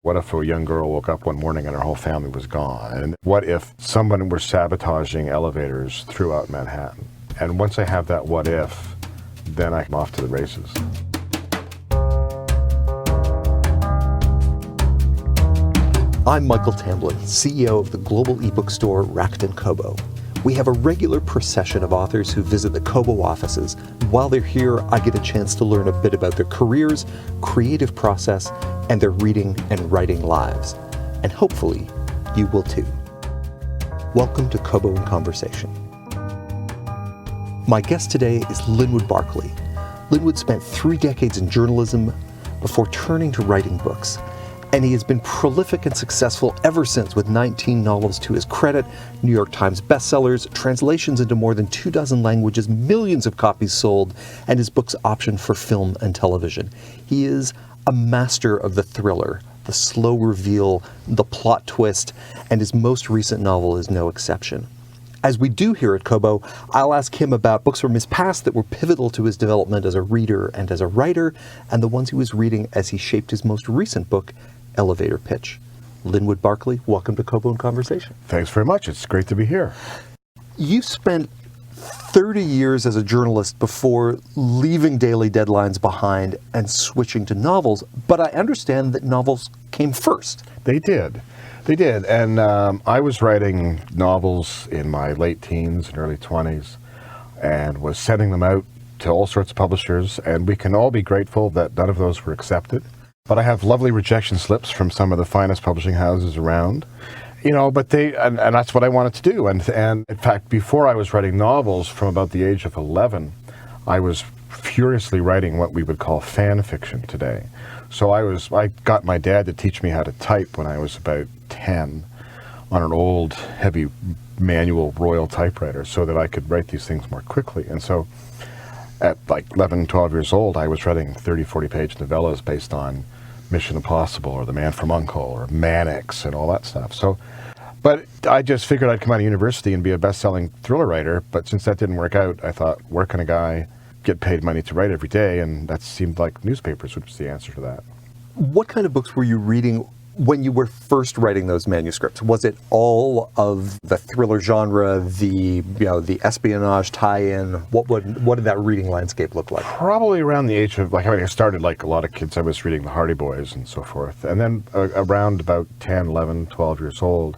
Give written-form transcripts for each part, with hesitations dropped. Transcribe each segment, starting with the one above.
What if a young girl woke up one morning and her whole family was gone? And what if someone were sabotaging elevators throughout Manhattan? And once I have that what if, then I'm off to the races. I'm Michael Tamblyn, CEO of the global ebook store Rakuten Kobo. We have a regular procession of authors who visit the Kobo offices. While they're here, I get a chance to learn a bit about their careers, creative process, and their reading and writing lives. And hopefully, you will too. Welcome to Kobo in Conversation. My guest today is Linwood Barclay. Linwood spent 3 decades in journalism before turning to writing books. And he has been prolific and successful ever since, with 19 novels to his credit, New York Times bestsellers, translations into more than 24 languages, millions of copies sold, and his books optioned for film and television. He is a master of the thriller, the slow reveal, the plot twist, and his most recent novel is no exception. As we do here at Kobo, I'll ask him about books from his past that were pivotal to his development as a reader and as a writer, and the ones he was reading as he shaped his most recent book, Elevator Pitch. Linwood Barclay, welcome to Kobo in Conversation. Thanks very much. It's great to be here. You spent 30 years as a journalist before leaving daily deadlines behind and switching to novels, but I understand that novels came first. They did. And I was writing novels in my late teens and early 20s and was sending them out to all sorts of publishers, and we can all be grateful that none of those were accepted. But I have lovely rejection slips from some of the finest publishing houses around, but and that's what I wanted to do. And in fact, before I was writing novels, from about the age of 11, I was furiously writing what we would call fan fiction today. So I got my dad to teach me how to type when I was about 10 on an old, heavy manual Royal typewriter so that I could write these things more quickly. And so at like 11, 12 years old, I was writing 30, 40-page novellas based on Mission Impossible or The Man from U.N.C.L.E. or Mannix and all that stuff. But I just figured I'd come out of university and be a best-selling thriller writer. But since that didn't work out, I thought, where can a guy get paid money to write every day? And that seemed like newspapers, which was the answer to that. What kind of books were you reading when you were first writing those manuscripts? Was it all of the thriller genre, the espionage tie-in? What did that reading landscape look like? Probably around the age of, I started like a lot of kids, I was reading the Hardy Boys and so forth. And then around about 10, 11, 12 years old,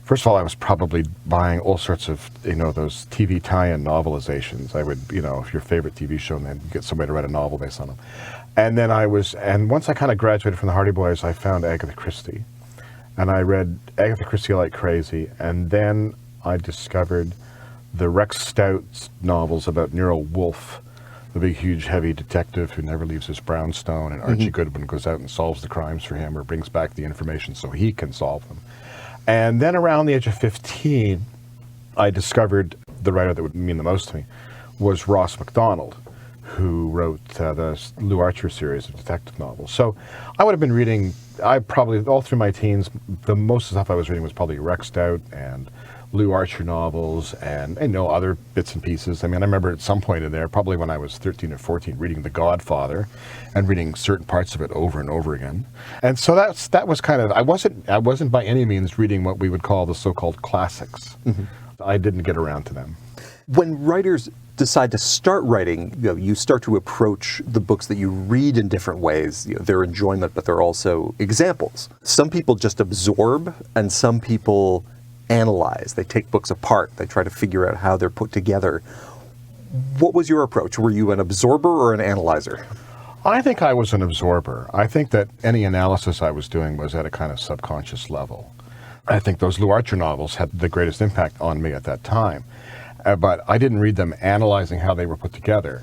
first of all, I was probably buying all sorts of, those TV tie-in novelizations. I would, if your favorite TV show, and then get somebody to write a novel based on them. And then once I kind of graduated from the Hardy Boys, I found Agatha Christie. And I read Agatha Christie like crazy. And then I discovered the Rex Stout novels about Nero Wolfe, the big, huge, heavy detective who never leaves his brownstone, and Archie Goodwin goes out and solves the crimes for him or brings back the information so he can solve them. And then around the age of 15, I discovered the writer that would mean the most to me was Ross Macdonald, who wrote the Lou Archer series of detective novels. So I would have been reading, I probably, all through my teens, the most stuff I was reading was probably Rex Stout and Lou Archer novels and other bits and pieces. I remember at some point in there, probably when I was 13 or 14, reading The Godfather and reading certain parts of it over and over again. And so that was kind of, I wasn't by any means reading what we would call the so-called classics. I didn't get around to them. When writers decide to start writing, you start to approach the books that you read in different ways. They're enjoyment, but they're also examples. Some people just absorb, and some people analyze. They take books apart. They try to figure out how they're put together. What was your approach? Were you an absorber or an analyzer? I think I was an absorber. I think that any analysis I was doing was at a kind of subconscious level. I think those Lou Archer novels had the greatest impact on me at that time. But I didn't read them analyzing how they were put together.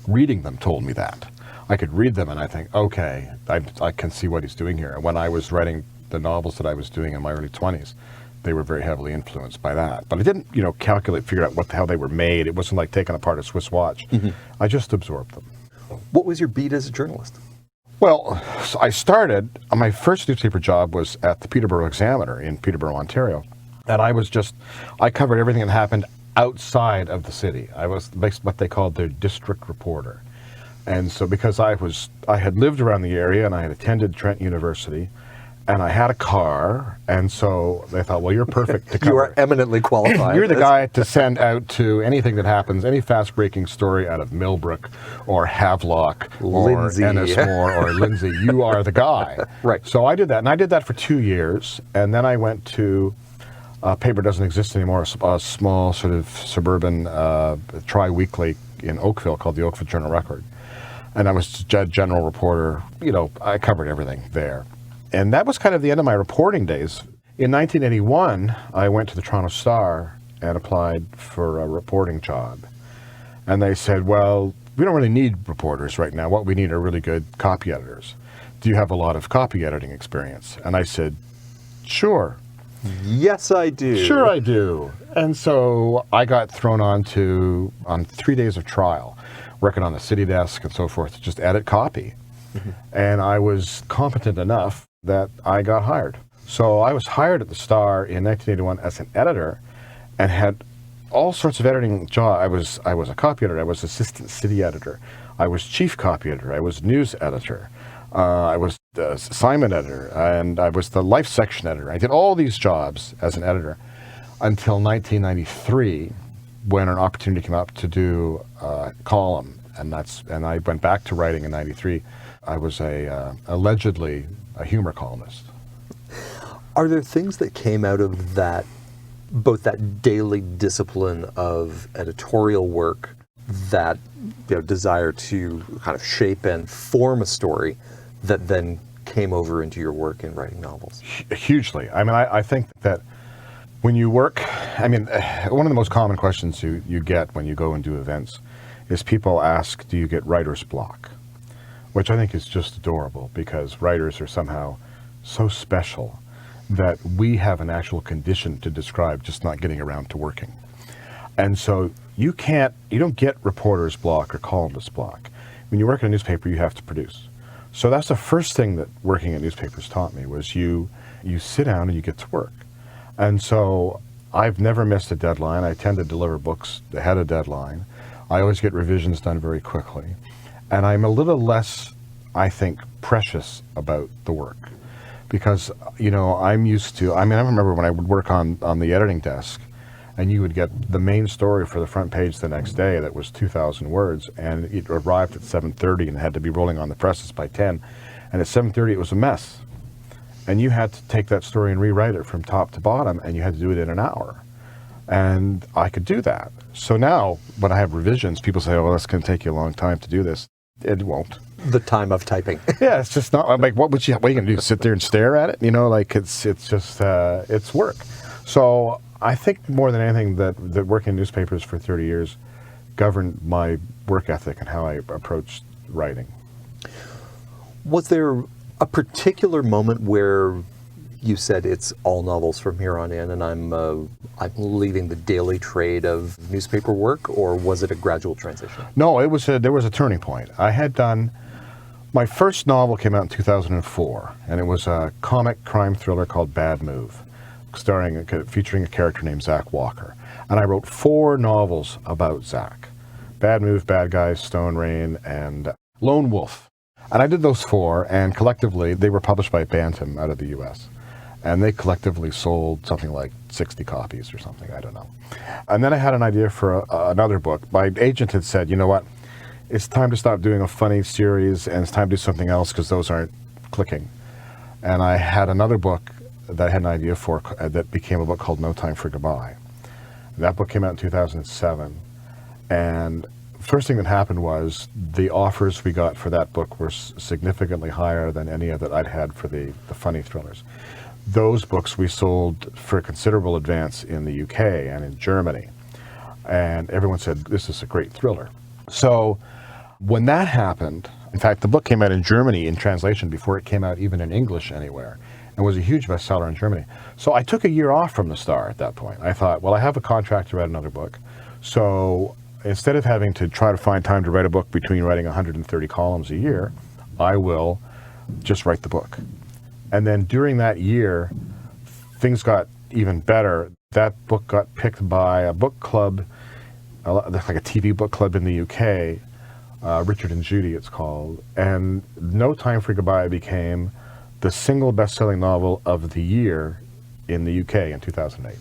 Reading them told me that. I could read them and I think, okay, I can see what he's doing here. And when I was writing the novels that I was doing in my early 20s, they were very heavily influenced by that. But I didn't, figure out how they were made. It wasn't like taking apart a Swiss watch. I just absorbed them. What was your beat as a journalist? Well, so my first newspaper job was at the Peterborough Examiner in Peterborough, Ontario. And I covered everything that happened outside of the city. I was what they called their district reporter. And so because I had lived around the area and I had attended Trent University, and I had a car, and so they thought, well, you're perfect to cover. You are eminently qualified. You're the guy to send out to anything that happens, any fast-breaking story out of Millbrook or Havelock or Lindsay. Ennismore or Lindsay. You are the guy. Right. So I did that, and I did that for 2 years, and then I went to a paper doesn't exist anymore, a small sort of suburban tri-weekly in Oakville called the Oakville Journal-Record. And I was general reporter. You know, I covered everything there. And that was kind of the end of my reporting days. In 1981, I went to the Toronto Star and applied for a reporting job. And they said, well, we don't really need reporters right now. What we need are really good copy editors. Do you have a lot of copy editing experience? And I said, sure. Yes, I do. Sure I do. And so I got thrown on 3 days of trial, working on the city desk and so forth, to just edit copy. And I was competent enough that I got hired. So I was hired at the Star in 1981 as an editor and had all sorts of editing jobs. I was a copy editor. I was assistant city editor. I was chief copy editor. I was news editor. I was the assignment editor, and I was the life section editor. I did all these jobs as an editor until 1993, when an opportunity came up to do a column, and I went back to writing in '93. I was allegedly a humor columnist. Are there things that came out of that, both that daily discipline of editorial work, that desire to kind of shape and form a story, that then came over into your work in writing novels? Hugely. I mean, I think that when you work, I mean, one of the most common questions you get when you go and do events is people ask, do you get writer's block? Which I think is just adorable, because writers are somehow so special that we have an actual condition to describe just not getting around to working. And so you don't get reporter's block or columnist block. When you work in a newspaper, you have to produce. So that's the first thing that working at newspapers taught me, was you sit down and you get to work. And so I've never missed a deadline. I tend to deliver books ahead of deadline. I always get revisions done very quickly. And I'm a little less, I think, precious about the work. Because, I'm used to, I remember when I would work on the editing desk, and you would get the main story for the front page the next day that was 2,000 words, and it arrived at 7:30 and had to be rolling on the presses by 10. And at 7:30 it was a mess. And you had to take that story and rewrite it from top to bottom, and you had to do it in an hour. And I could do that. So now, when I have revisions, people say, oh, well, that's going to take you a long time to do this. It won't. The time of typing. Yeah, it's just not, like, what are you going to do, sit there and stare at it? It's just, it's work. So I think more than anything that working in newspapers for 30 years governed my work ethic and how I approached writing. Was there a particular moment where you said, it's all novels from here on in, and I'm leaving the daily trade of newspaper work, or was it a gradual transition? No, there was a turning point. I had done, my first novel came out in 2004, and it was a comic crime thriller called Bad Move, featuring a character named Zach Walker. And I wrote 4 novels about Zach: Bad Move, Bad Guys, Stone Rain, and Lone Wolf. And I did those 4, and collectively they were published by Bantam out of the US. And they collectively sold something like 60 copies or something, I don't know. And then I had an idea for another book. My agent had said, you know what, it's time to stop doing a funny series, and it's time to do something else, because those aren't clicking. And I had another book that I had an idea for that became a book called No Time for Goodbye. That book came out in 2007. And first thing that happened was the offers we got for that book were significantly higher than any that I'd had for the funny thrillers. Those books we sold for a considerable advance in the UK and in Germany. And everyone said, this is a great thriller. So when that happened, in fact, the book came out in Germany in translation before it came out even in English anywhere, and was a huge bestseller in Germany. So I took a year off from the Star at that point. I thought, well, I have a contract to write another book. So instead of having to try to find time to write a book between writing 130 columns a year, I will just write the book. And then during that year, things got even better. That book got picked by a book club, like a TV book club in the UK, Richard and Judy it's called. And No Time for Goodbye became the single best-selling novel of the year in the UK in 2008.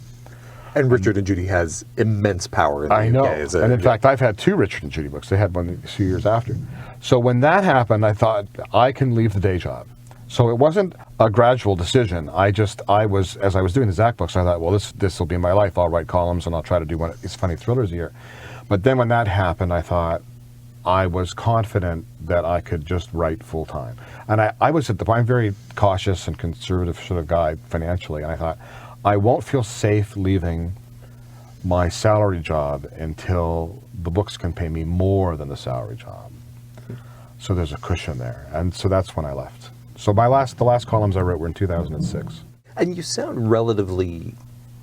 And Richard and Judy has immense power in the I UK. know. And in fact, I've had 2 Richard and Judy books. They had one a few years after. So when that happened, I thought, I can leave the day job. So it wasn't a gradual decision. As I was doing the Zach books, I thought, well, this will be my life. I'll write columns and I'll try to do one of these funny thrillers a year. But then when that happened, I thought, I was confident that I could just write full time. And I was at the point, I'm very cautious and conservative sort of guy financially. And I thought, I won't feel safe leaving my salary job until the books can pay me more than the salary job. So there's a cushion there. And so that's when I left. So the last columns I wrote were in 2006. And you sound relatively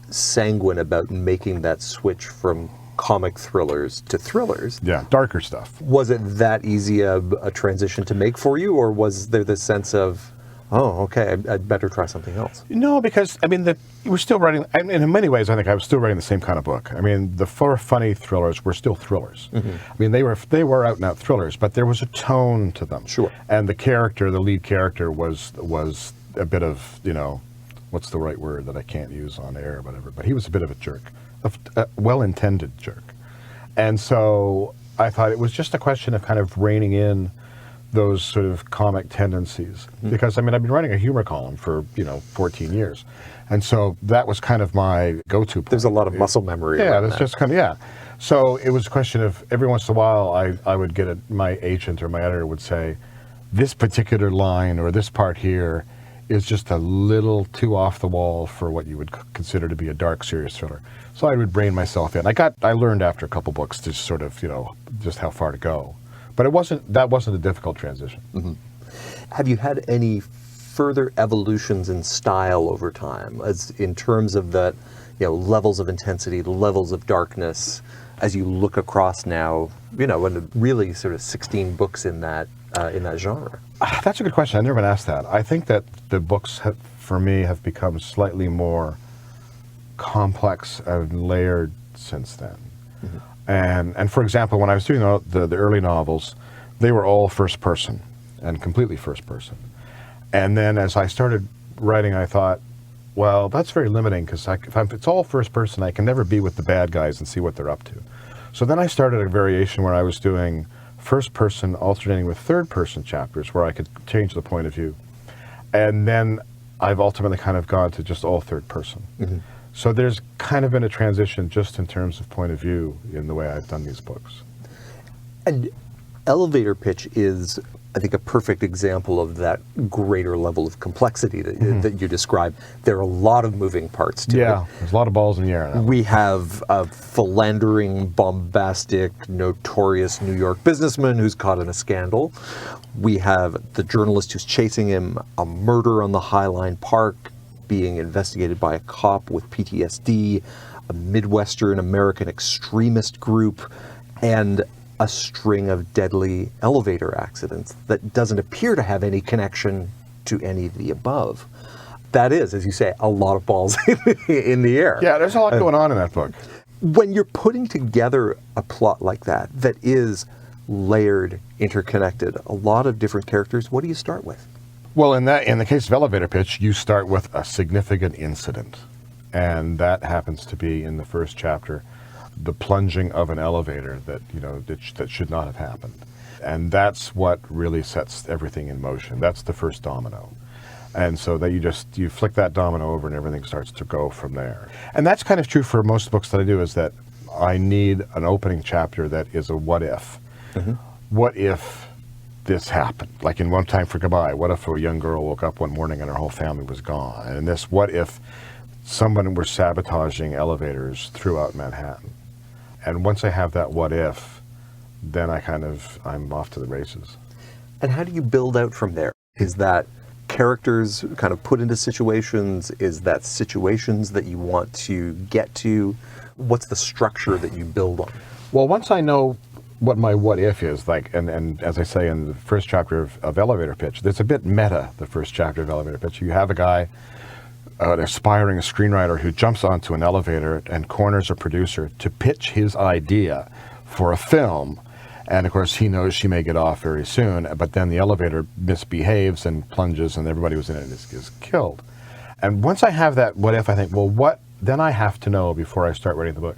sanguine about making that switch from comic thrillers to thrillers. Yeah, darker stuff. Was it that easy a transition to make for you, or was there this sense of, oh, okay, I'd better try something else? No, because, I mean, we're still writing, and in many ways, I think I was still writing the same kind of book. I mean, the 4 funny thrillers were still thrillers. I mean, they were out and out thrillers, but there was a tone to them. Sure. And the lead character was a bit of, what's the right word that I can't use on air or whatever, but he was a bit of a jerk, a well-intended jerk. And so I thought it was just a question of kind of reining in those sort of comic tendencies. Because, I mean, I've been writing a humor column for, 14 years. And so that was kind of my go-to point. There's a lot of muscle memory. Yeah, around that's that. just kind of, yeah. So it was a question of every once in a while I would get my agent or my editor would say, this particular line or this part here is just a little too off the wall for what you would consider to be a dark, serious thriller. So I would rein myself in. I learned after a couple books to sort of, just how far to go. But that wasn't a difficult transition. Have you had any further evolutions in style over time, as in terms of the levels of intensity, levels of darkness, as you look across now, and really sort of 16 books in that genre? That's a good question. I've never been asked that. I think that the books, for me, have become slightly more complex and layered since then. And for example, when I was doing the early novels, they were all first person and completely first person. And then as I started writing, I thought, well, that's very limiting because if it's all first person, I can never be with the bad guys and see what they're up to. So then I started a variation where I was doing first person alternating with third person chapters where I could change the point of view. And then I've ultimately kind of gone to just all third person. So there's kind of been a transition just in terms of point of view in the way I've done these books. And elevator pitch is, I think, a perfect example of that greater level of complexity that you described. There are a lot of moving parts to it. Yeah, there's a lot of balls in the air. We have a philandering, bombastic, notorious New York businessman who's caught in a scandal. We have the journalist who's chasing him, a murder on the Highline Park, being investigated by a cop with PTSD, a Midwestern American extremist group, and a string of deadly elevator accidents that doesn't appear to have any connection to any of the above. That is, as you say, a lot of balls in the air. Yeah, there's a lot going on in that book. When you're putting together a plot like that is layered, interconnected, a lot of different characters, what do you start with? Well, in the case of elevator pitch, you start with a significant incident, and that happens to be in the first chapter, the plunging of an elevator that that should not have happened, and that's what really sets everything in motion. That's the first domino, and so that you flick that domino over, and everything starts to go from there. And that's kind of true for most books that I do. Is that I need an opening chapter that is a what if. What if this happened? Like in One Time for Goodbye, what if a young girl woke up one morning and her whole family was gone? And this, what if someone were sabotaging elevators throughout Manhattan? And once I have that what if, then I'm off to the races. And how do you build out from there? Is that characters kind of put into situations? Is that situations that you want to get to? What's the structure that you build on? Well, once I know what my what if is, like, and as I say in the first chapter of Elevator Pitch, there's a bit meta, the first chapter of Elevator Pitch. You have a guy, an aspiring screenwriter who jumps onto an elevator and corners a producer to pitch his idea for a film, And of course, he knows she may get off very soon, but then the elevator misbehaves and plunges, and everybody who's in it is killed. And once I have that what if, I think, well, what, then I have to know before I start writing the book,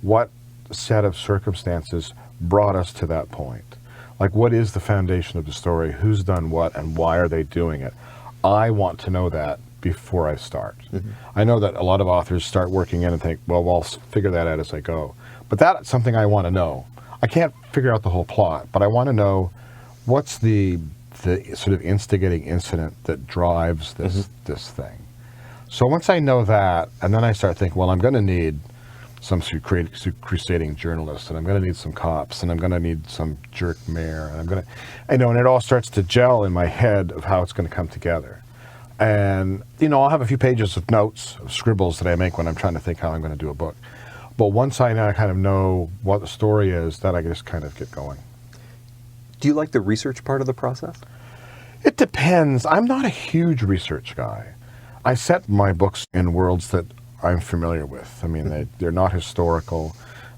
what set of circumstances brought us to that point? Like, what is the foundation of the story? Who's done what, and why are they doing it? I want to know that before I start. Mm-hmm. I know that a lot of authors start working in and think, well, I'll figure that out as I go. But that's something I want to know. I can't figure out the whole plot, but I want to know what's the sort of instigating incident that drives this thing. So once I know that, and then I start thinking, well, I'm going to need some crusading journalists, and I'm going to need some cops, and I'm going to need some jerk mayor, and I'm going to, and it all starts to gel in my head of how it's going to come together. And, I'll have a few pages of notes, of scribbles that I make when I'm trying to think how I'm going to do a book. But once I now kind of know what the story is, then I just kind of get going. Do you like the research part of the process? It depends. I'm not a huge research guy. I set my books in worlds that I'm familiar with. I mean, they're not historical.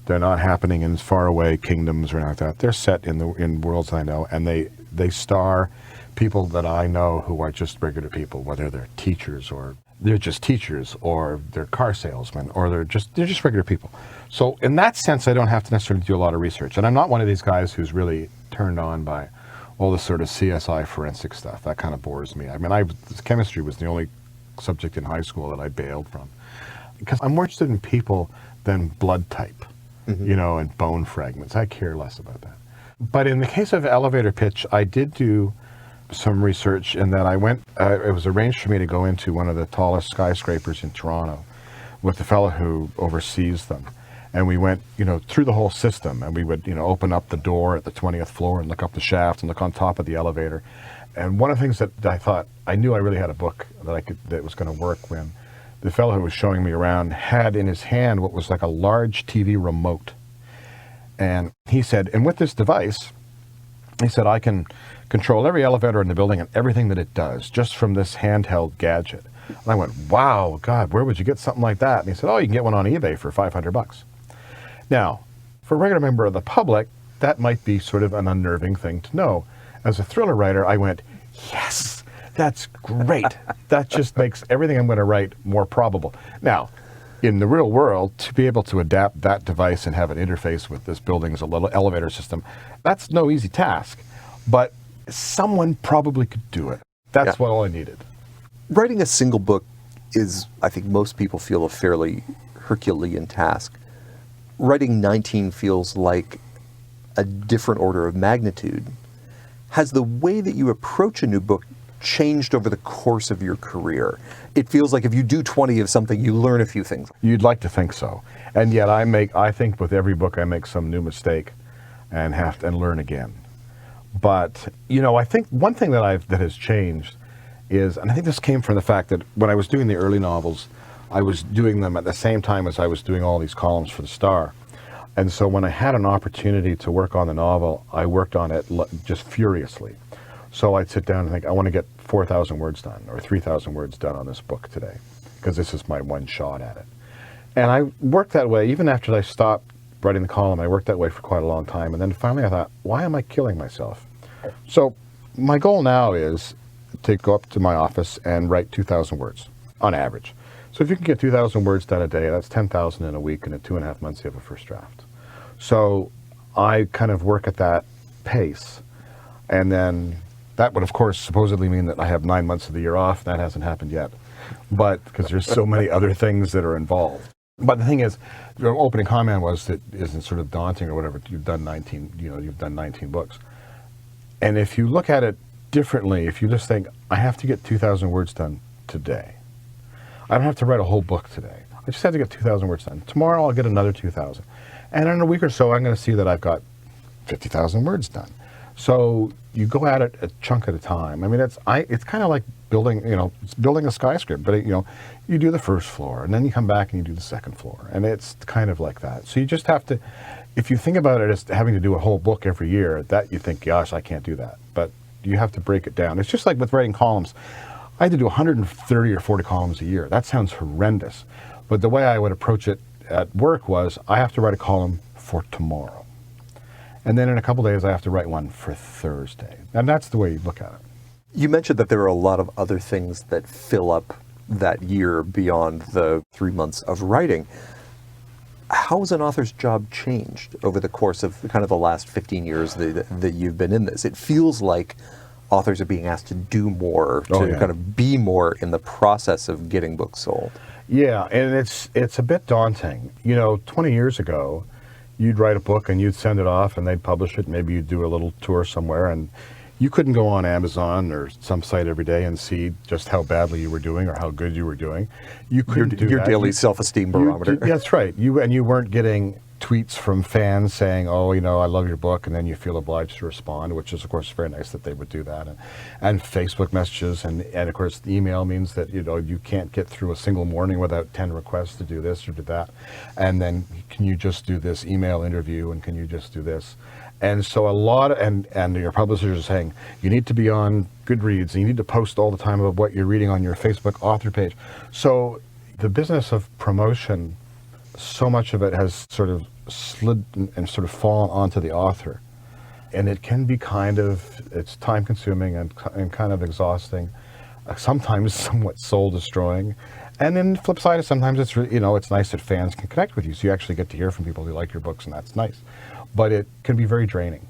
They're not happening in faraway kingdoms or anything like that. They're set in worlds that I know, and they star people that I know who are just regular people, whether they're teachers or they're just teachers, or they're car salesmen, or they're just regular people. So in that sense, I don't have to necessarily do a lot of research. And I'm not one of these guys who's really turned on by all this sort of CSI forensic stuff. That kind of bores me. I mean, chemistry was the only subject in high school that I bailed from, because I'm more interested in people than blood type, and bone fragments. I care less about that. But in the case of elevator pitch, I did do some research in that I went, it was arranged for me to go into one of the tallest skyscrapers in Toronto with the fellow who oversees them. And we went, through the whole system, and we would, open up the door at the 20th floor and look up the shaft and look on top of the elevator. And one of the things that I thought, I knew I really had a book that was going to work, when the fellow who was showing me around had in his hand what was like a large TV remote. And he said, and with this device, he said, I can control every elevator in the building and everything that it does just from this handheld gadget. And I went, wow, God, where would you get something like that? And he said, oh, you can get one on eBay for $500. Now, for a regular member of the public, that might be sort of an unnerving thing to know. As a thriller writer, I went, yes, that's great. That just makes everything I'm going to write more probable. Now, in the real world, to be able to adapt that device and have an interface with this building's a little elevator system, that's no easy task. But someone probably could do it. That's what all I needed. Writing a single book is, I think most people feel, a fairly Herculean task. Writing 19 feels like a different order of magnitude. Has the way that you approach a new book changed over the course of your career? It feels like if you do 20 of something, you learn a few things. You'd like to think so. And yet I think with every book I make some new mistake and learn again. But, I think one thing that has changed is, and I think this came from the fact that when I was doing the early novels, I was doing them at the same time as I was doing all these columns for the Star. And so when I had an opportunity to work on the novel, I worked on it just furiously. So I'd sit down and think, I want to get 4,000 words done or 3,000 words done on this book today, because this is my one shot at it. And I worked that way, even after I stopped writing the column, I worked that way for quite a long time. And then finally I thought, why am I killing myself? So my goal now is to go up to my office and write 2,000 words on average. So if you can get 2,000 words done a day, that's 10,000 in a week, and in 2.5 months you have a first draft. So I kind of work at that pace. And then that would, of course, supposedly mean that I have 9 months of the year off. That hasn't happened yet, but because there's so many other things that are involved. But the thing is, your opening comment was that isn't sort of daunting or whatever. You've done 19 books. And if you look at it differently, if you just think, I have to get 2,000 words done today. I don't have to write a whole book today. I just have to get 2,000 words done. Tomorrow I'll get another 2,000. And in a week or so, I'm going to see that I've got 50,000 words done. So you go at it a chunk at a time. I mean, it's kind of like building a skyscraper, but you do the first floor and then you come back and you do the second floor. And it's kind of like that. So you just have to, if you think about it as having to do a whole book every year, that you think, gosh, I can't do that. But you have to break it down. It's just like with writing columns. I had to do 130 or 40 columns a year. That sounds horrendous. But the way I would approach it at work was, I have to write a column for tomorrow. And then in a couple days, I have to write one for Thursday. And that's the way you look at it. You mentioned that there are a lot of other things that fill up that year beyond the 3 months of writing. How has an author's job changed over the course of kind of the last 15 years that you've been in this? It feels like authors are being asked to do more, to kind of be more in the process of getting books sold. Yeah, and it's a bit daunting. 20 years ago, you'd write a book and you'd send it off and they'd publish it. Maybe you'd do a little tour somewhere, and you couldn't go on Amazon or some site every day and see just how badly you were doing or how good you were doing. You couldn't do your that. daily self-esteem barometer. That's right. And you weren't getting tweets from fans saying, "Oh, I love your book," and then you feel obliged to respond, which is, of course, very nice that they would do that. And Facebook messages, and of course, the email means that you can't get through a single morning without 10 requests to do this or do that. And then, can you just do this email interview, and can you just do this? And so and your publishers are saying, you need to be on Goodreads, and you need to post all the time about what you're reading on your Facebook author page. So the business of promotion, so much of it has sort of slid and sort of fallen onto the author. And it can be it's time consuming and kind of exhausting, sometimes somewhat soul destroying. And then the flip side is sometimes it's nice that fans can connect with you. So you actually get to hear from people who like your books, and that's nice. But it can be very draining.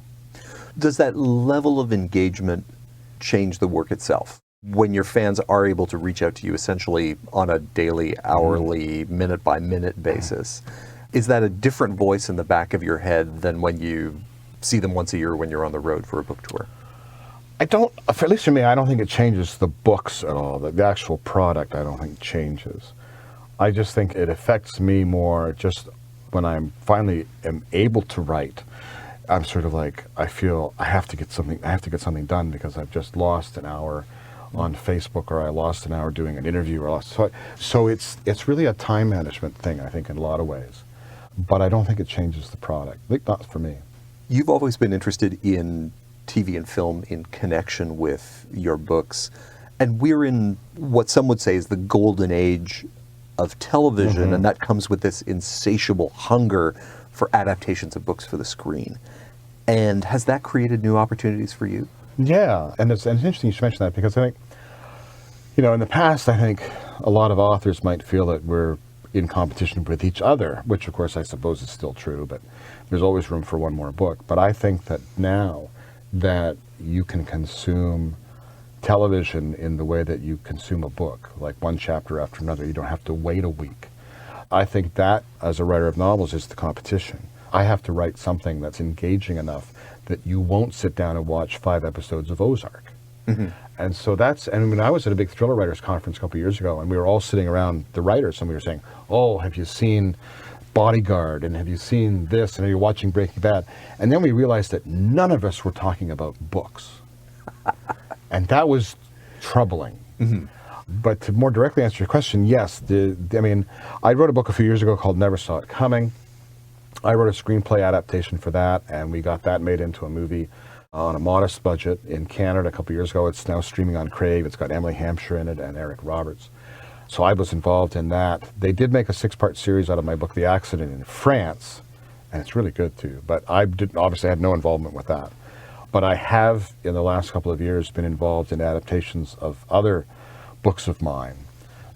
Does that level of engagement change the work itself? When your fans are able to reach out to you essentially on a daily, hourly, minute-by-minute basis, is that a different voice in the back of your head than when you see them once a year when you're on the road for a book tour? At least for me, I don't think it changes the books at all. The actual product, I don't think changes. I just think it affects me more just when I'm finally am able to write. I'm sort of like, I feel I have to get something done because I've just lost an hour on Facebook, or I lost an hour doing an interview, so it's really a time management thing, I think, in a lot of ways. But I don't think it changes the product, at least not for me. You've always been interested in TV and film in connection with your books, and we're in what some would say is the golden age of television, and that comes with this insatiable hunger for adaptations of books for the screen. And has that created new opportunities for you? Yeah, and it's interesting you should mention that, because I think, in the past, I think a lot of authors might feel that we're in competition with each other, which of course I suppose is still true, but there's always room for one more book. But I think that now that you can consume television in the way that you consume a book, like one chapter after another, you don't have to wait a week. I think that, as a writer of novels, is the competition. I have to write something that's engaging enough that you won't sit down and watch 5 episodes of Ozark. And so I was at a big thriller writers conference a couple of years ago, and we were all sitting around the writers, and we were saying, "Oh, have you seen Bodyguard, and have you seen this, and are you watching Breaking Bad?" And then we realized that none of us were talking about books. And that was troubling. But to more directly answer your question, yes. I wrote a book a few years ago called Never Saw It Coming. I wrote a screenplay adaptation for that, and we got that made into a movie on a modest budget in Canada a couple years ago. It's now streaming on Crave. It's got Emily Hampshire in it and Eric Roberts. So I was involved in that. They did make a 6-part series out of my book, The Accident, in France, and it's really good too. But I obviously had no involvement with that. But I have, in the last couple of years, been involved in adaptations of other books of mine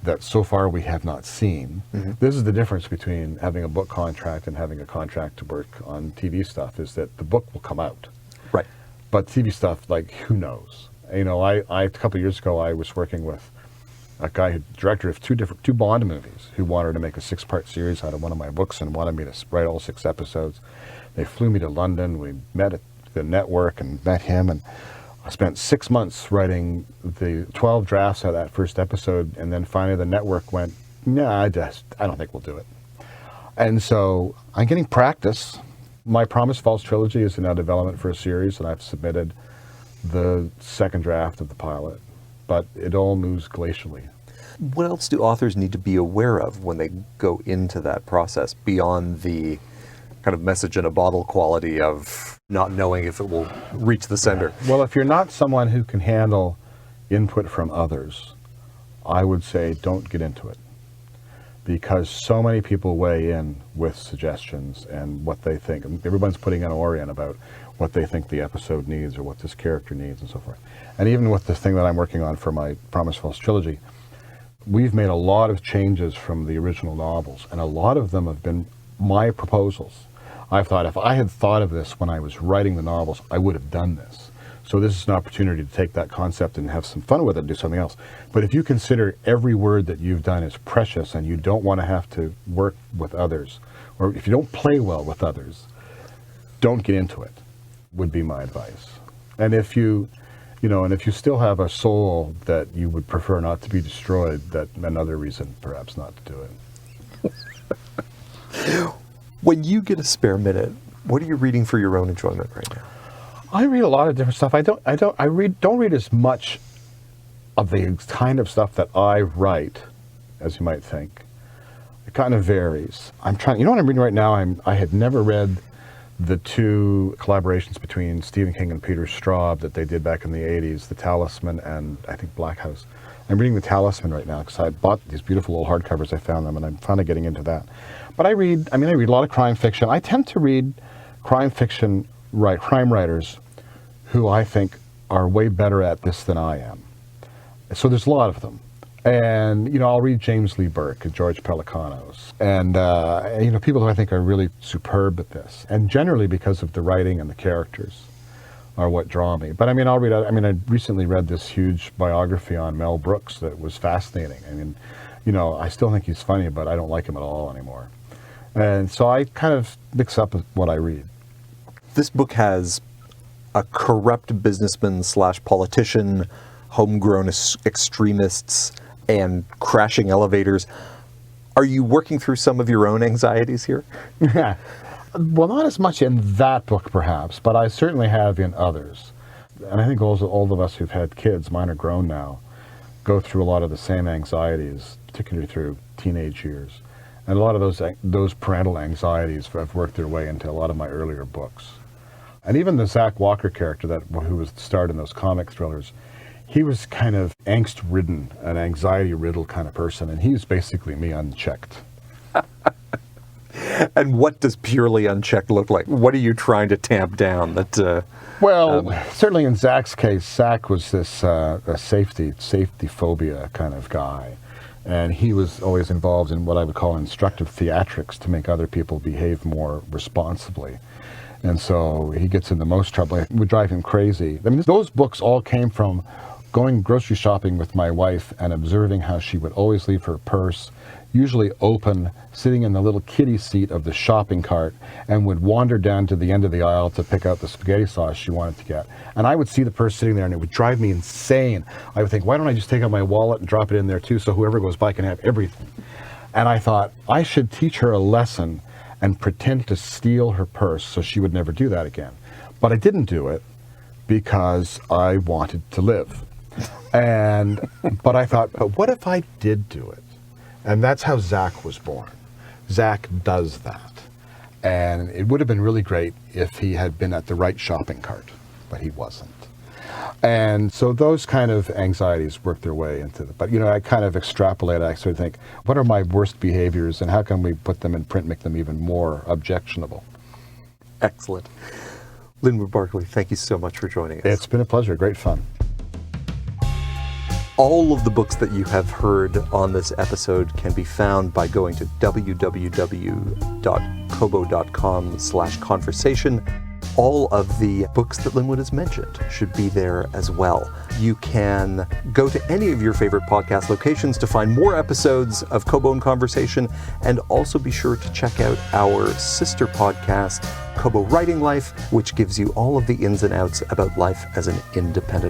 that so far we have not seen. This is the difference between having a book contract and having a contract to work on TV stuff, is that the book will come out. Right. But TV stuff, like, who knows? A couple of years ago, I was working with a guy, director of two Bond movies, who wanted to make a 6-part series out of one of my books and wanted me to write all 6 episodes. They flew me to London. We met at the network and met him, and I spent 6 months writing the 12 drafts of that first episode, and then finally the network went, "Nah, I don't think we'll do it." And so I'm getting practice. My Promised Falls trilogy is now development for a series, and I've submitted the 2nd draft of the pilot, but it all moves glacially. What else do authors need to be aware of when they go into that process, beyond the kind of message in a bottle quality of not knowing if it will reach the sender? Well, if you're not someone who can handle input from others, I would say don't get into it. because so many people weigh in with suggestions and what they think. Everyone's putting an Orient about what they think the episode needs or what this character needs and so forth. And even with this thing that I'm working on for my Promise Falls trilogy, we've made a lot of changes from the original novels, and a lot of them have been my proposals. I've thought, if I had thought of this when I was writing the novels, I would have done this. So this is an opportunity to take that concept and have some fun with it and do something else. But if you consider every word that you've done is precious and you don't want to have to work with others, or if you don't play well with others, don't get into it, would be my advice. And if you still have a soul that you would prefer not to be destroyed, that's another reason perhaps not to do it. When you get a spare minute, what are you reading for your own enjoyment right now? I read a lot of different stuff. I don't read as much of the kind of stuff that I write as you might think. It kind of varies. You know what I'm reading right now? I had never read the two collaborations between Stephen King and Peter Straub that they did back in the 80s, The Talisman and I think Black House. I'm reading The Talisman right now because I bought these beautiful little hardcovers. I found them and I'm finally getting into that. But I read a lot of crime fiction. I tend to read crime fiction crime writers who I think are way better at this than I am. So there's a lot of them. And, I'll read James Lee Burke and George Pelecanos and, people who I think are really superb at this. And generally because of the writing and the characters are what draw me. But I recently read this huge biography on Mel Brooks that was fascinating. I still think he's funny, but I don't like him at all anymore. And so I kind of mix up what I read. This book has a corrupt businessman / politician, homegrown extremists, and crashing elevators. Are you working through some of your own anxieties here? Yeah. Well, not as much in that book, perhaps, but I certainly have in others. And I think all of us who've had kids, mine are grown now, go through a lot of the same anxieties, particularly through teenage years. And a lot of those parental anxieties have worked their way into a lot of my earlier books. And even the Zach Walker character who was starred in those comic thrillers, he was kind of angst-ridden, an anxiety-riddled kind of person, and he's basically me unchecked. And what does purely unchecked look like? What are you trying to tamp down? Certainly in Zach's case, Zach was this a safety phobia kind of guy. And he was always involved in what I would call instructive theatrics to make other people behave more responsibly. And so he gets in the most trouble. It would drive him crazy. Those books all came from going grocery shopping with my wife and observing how she would always leave her purse, usually open, sitting in the little kiddie seat of the shopping cart, and would wander down to the end of the aisle to pick out the spaghetti sauce she wanted to get. And I would see the purse sitting there and it would drive me insane. I would think, why don't I just take out my wallet and drop it in there too so whoever goes by can have everything? And I thought, I should teach her a lesson and pretend to steal her purse so she would never do that again. But I didn't do it because I wanted to live. But I thought, but what if I did do it? And that's how Zach was born. Zach does that. And it would have been really great if he had been at the right shopping cart, but he wasn't. And so those kind of anxieties work their way into it. But, I kind of extrapolate. I sort of think, what are my worst behaviors and how can we put them in print, make them even more objectionable? Excellent. Linwood Barclay, thank you so much for joining us. It's been a pleasure. Great fun. All of the books that you have heard on this episode can be found by going to www.kobo.com/conversation. All of the books that Linwood has mentioned should be there as well. You can go to any of your favorite podcast locations to find more episodes of Kobo and Conversation, and also be sure to check out our sister podcast, Kobo Writing Life, which gives you all of the ins and outs about life as an independent